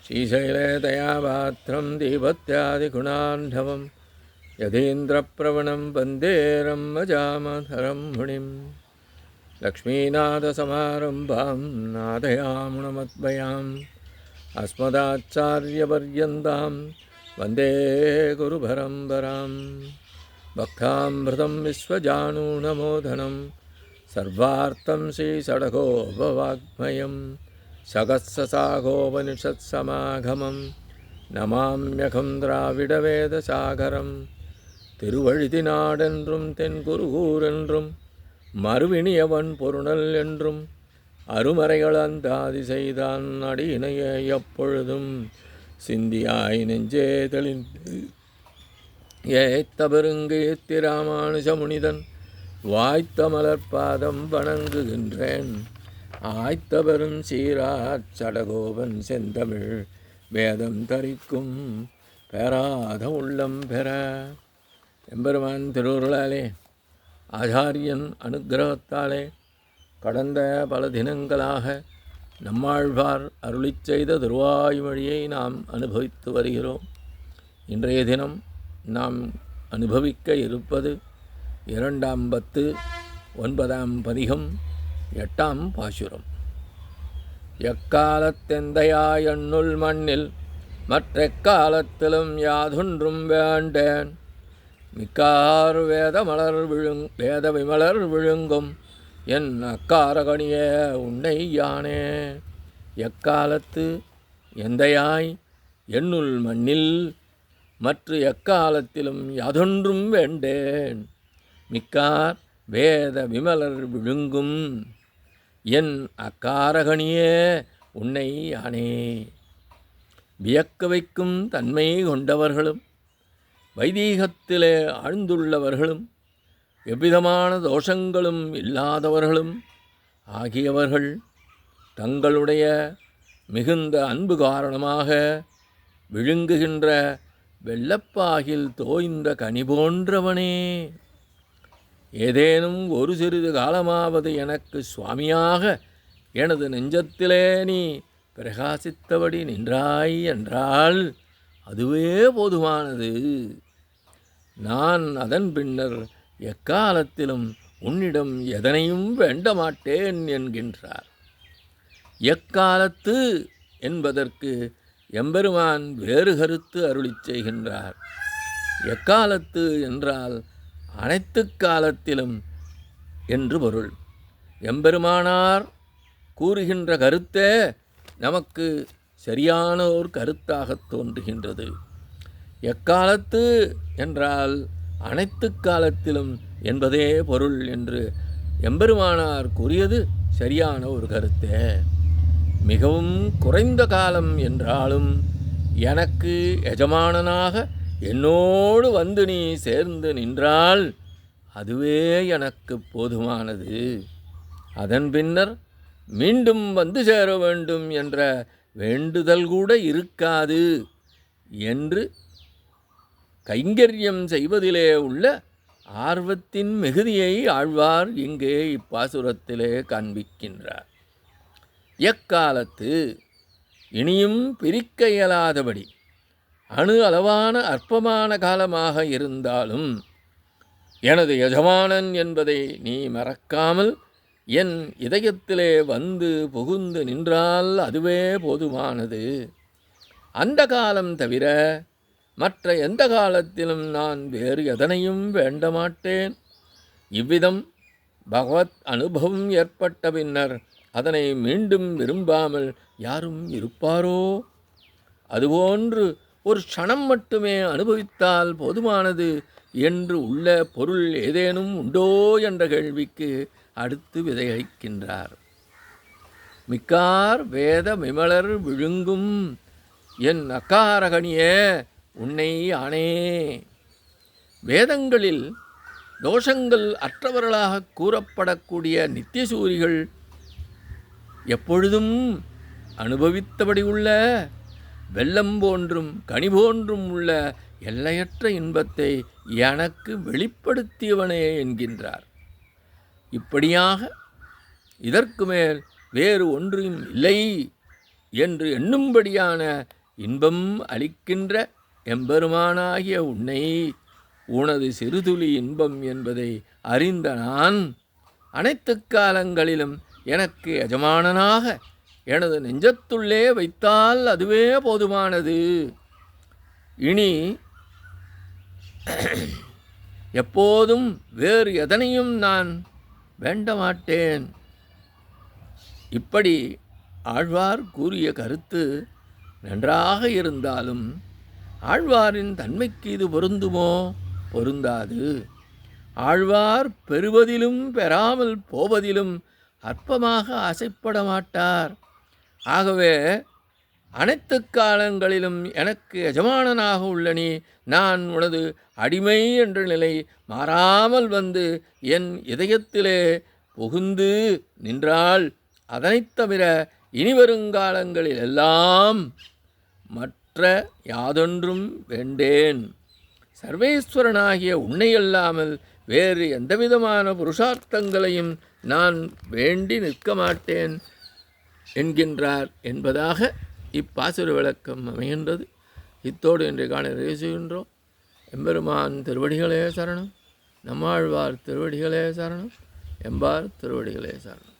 श्रीशैले दयापात्रं दीपत्यादिगुणान्धवं यतीन्द्रप्रवणं वन्दे रम्मजामधरं मुनिं लक्ष्मीनाथसमारम्भां नादयामुनमद्भयाम् अस्मदाचार्यपर्यन्तां वन्दे गुरुपरम्परां भक्तामृतं विश्वजानूनमोदनं सर्वार्थं श्रीषडगोपवाङ्मयं सकत्ससागोपनिषत्समागमं नमाम्यहं द्राविडवेदसागरं திருவழுதினாடென்றும் தென்குருகூரென்றும் மறுவினியவன் பொருணல் என்றும் அருமறைகள் அந்தாதி செய்தான் அடியினைய எப்பொழுதும் சிந்தியாய் நெஞ்சே தெளிந்து ஏத்த பெருங்கு ஏத்திராமானுஜ முனிதன் வாய்த்த மலர்பாதம் வணங்குகின்றேன். ஆய்த்த பெரும் சீராச் சடகோபன் செந்தமிழ் வேதம் தரிக்கும் பெறாத உள்ளம் பெற. எம்பெருமான் திருவுருளாலே ஆச்சாரியன் அனுக்கிரகத்தாலே கடந்த பல தினங்களாக நம்மாழ்வார் அருளிச் செய்த திருவாய்மொழியை நாம் அனுபவித்து வருகிறோம். இன்றைய தினம் நாம் அனுபவிக்க இருப்பது 2ஆம் பத்து 9ஆம் பதிகம் 8ஆம் பாசுரம். எக்காலத்தெந்தையாய் எண்ணுள் மண்ணில் மற்றெக்காலத்திலும் யாதொன்றும் வேண்டேன் மிக்கார் வேத விமலர் விழுங்கும் என் அக்காரகணிய உன்னை யானே. எக்காலத்து எந்தையாய் எண்ணுள் மண்ணில் மற்ற எக்காலத்திலும் யாதொன்றும் வேண்டேன் மிக்கார் வேத விமலர் விழுங்கும் என் அக்காரகணியே உன்னை யானே. வியக்க வைக்கும் தன்மை கொண்டவர்களும் வைதீகத்திலே ஆழ்ந்துள்ளவர்களும் எவ்விதமான தோஷங்களும் இல்லாதவர்களும் ஆகியவர்கள் தங்களுடைய மிகுந்த அன்பு காரணமாக விழுங்குகின்ற வெள்ளப்பாகில் தோய்ந்த கனி போன்றவனே. ஏதேனும் ஒரு சிறிது காலமாவது எனக்கு சுவாமியாக எனது நெஞ்சத்திலே நீ பிரகாசித்தபடி நின்றாய் என்றால் அதுவே போதுமானது. நான் அதன் பின்னர் எக்காலத்திலும் உன்னிடம் எதனையும் வேண்டமாட்டேன் என்கின்றார். எக்காலத்து என்பதற்கு எம்பெருமான் வேறு கருத்து அருளிச் செய்கின்றார். எக்காலத்து என்றால் அனைத்து காலத்திலும் என்று பொருள். எம்பெருமானார் கூறுகின்ற கருத்தே நமக்கு சரியான ஒரு கருத்தாக தோன்றுகின்றது. எக்காலத்து என்றால் அனைத்து காலத்திலும் என்பதே பொருள் என்று எம்பெருமானார் கூறியது சரியான ஒரு கருத்தே. மிகவும் குறைந்த காலம் என்றாலும் எனக்கு எஜமானனாக என்னோடு வந்து நீ சேர்ந்து நின்றால் அதுவே எனக்கு போதுமானது. அதன் பின்னர் மீண்டும் வந்து சேர வேண்டும் என்ற வேண்டுதல் கூட இருக்காது என்று கைங்கரியம் செய்வதிலே உள்ள ஆர்வத்தின் மிகுதியை ஆழ்வார் இங்கே இப்பாசுரத்திலே காண்பிக்கின்றார். எக்காலத்து இனியும் பிரிக்க இயலாதபடி அணு அளவான அற்பமான காலமாக இருந்தாலும் எனது எஜமானன் என்பதை நீ மறக்காமல் என் இதயத்திலே வந்து புகுந்து நின்றால் அதுவே போதுமானது. அந்த காலம் தவிர மற்ற எந்த காலத்திலும் நான் வேறு எதனையும் வேண்டமாட்டேன். இவ்விதம் பகவத் அனுபவம் ஏற்பட்ட பின்னர் அதனை மீண்டும் விரும்பாமல் யாரும் இருப்பாரோ? அதுபோன்று ஒரு க்ஷணம் மட்டுமே அனுபவித்தால் போதுமானது என்று உள்ள பொருள் ஏதேனும் உண்டோ என்ற கேள்விக்கு அடுத்து விதையளிக்கின்றார். மிக்கார் வேத விமலர் விழுங்கும் என் அக்காரகணியே உன்னை ஆனே. வேதங்களில் தோஷங்கள் அற்றவர்களாக கூறப்படக்கூடிய நித்தியசூரிகள் எப்பொழுதும் அனுபவித்தபடி உள்ள வெள்ளம் போன்றும் கனி போன்றும் உள்ள எல்லையற்ற இன்பத்தை எனக்கு வெளிப்படுத்தியவனே என்கின்றார். இப்படியாக இதற்கு மேல் வேறு ஒன்றும் இல்லை என்று எண்ணும்படியான இன்பம் அளிக்கின்ற எம்பெருமானாகிய உன்னை உனது சிறுதுளி இன்பம் என்பதை அறிந்த நான் அனைத்து காலங்களிலும் எனக்கு எஜமானனாக எனது நெஞ்சத்துள்ளே வைத்தால் அதுவே போதுமானது. இனி எப்போதும் வேறு எதனையும் நான் வேண்டமாட்டேன். இப்படி ஆழ்வார் கூறிய கருத்து நன்றாக இருந்தாலும் ஆழ்வாரின் தன்மைக்கு இது பொருந்துமோ? பொருந்தாது. ஆழ்வார் பெறுவதிலும் பெறாமல் போவதிலும் அற்பமாக ஆசைப்பட மாட்டார். ஆகவே அனைத்து காலங்களிலும் எனக்கு எஜமானனாக உள்ள நீ நான் உனது அடிமை என்ற நிலை மாறாமல் வந்து என் இதயத்திலே புகுந்து நின்றால் அதனைத் தவிர இனிவருங்காலங்களில் எல்லாம் மற்ற யாதொன்றும் வேண்டேன். சர்வேஸ்வரனாகிய உன்னையல்லாமல் வேறு எந்தவிதமான புருஷார்த்தங்களையும் நான் வேண்டி நிற்க மாட்டேன் என்கின்றார் என்பதாக இப்பாசுர விளக்கம் அமைகின்றது. இத்தோடு இன்றைய காண நிறைவு செய்கின்றோம். எம்பெருமான் திருவடிகளே சரணம். நம்மாழ்வார் திருவடிகளே சரணம். எம்பார் திருவடிகளே சரணம்.